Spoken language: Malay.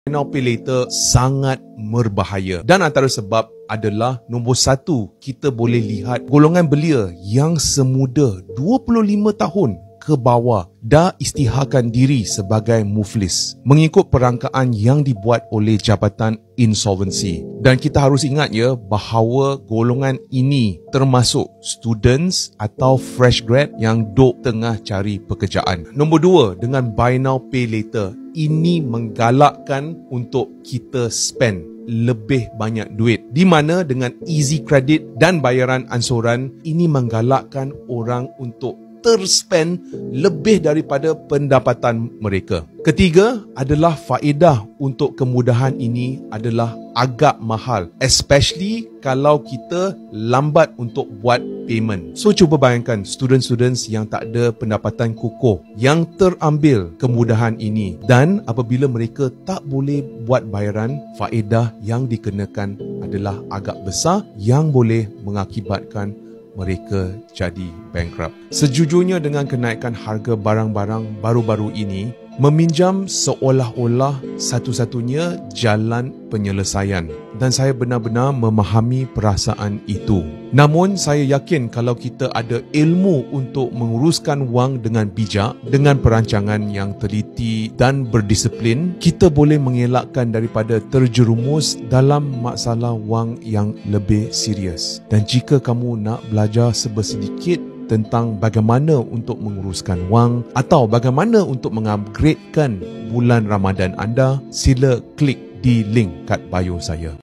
Now pay later sangat berbahaya, dan antara sebab adalah nombor satu, kita boleh lihat golongan belia yang semuda 25 tahun ke bawah dah isytiharkan diri sebagai muflis mengikut perangkaan yang dibuat oleh Jabatan Insolvency. Dan kita harus ingat ya bahawa golongan ini termasuk students atau fresh grad yang duk tengah cari pekerjaan. Nombor dua, dengan buy now pay later, ini menggalakkan untuk kita spend lebih banyak duit, di mana dengan easy credit dan bayaran ansuran ini menggalakkan orang untuk terspend lebih daripada pendapatan mereka. Ketiga adalah faedah untuk kemudahan ini adalah agak mahal, especially kalau kita lambat untuk buat payment. So cuba bayangkan students yang tak ada pendapatan kukuh yang terambil kemudahan ini, dan apabila mereka tak boleh buat bayaran, faedah yang dikenakan adalah agak besar yang boleh mengakibatkan mereka jadi bankrupt. Sejujurnya dengan kenaikan harga barang-barang baru-baru ini, meminjam seolah-olah satu-satunya jalan penyelesaian, dan saya benar-benar memahami perasaan itu. Namun saya yakin kalau kita ada ilmu untuk menguruskan wang dengan bijak, dengan perancangan yang teliti dan berdisiplin, kita boleh mengelakkan daripada terjerumus dalam masalah wang yang lebih serius. Dan jika kamu nak belajar sebersedikit tentang bagaimana untuk menguruskan wang atau bagaimana untuk mengupgradekan bulan Ramadan anda, sila klik di link kat bio saya.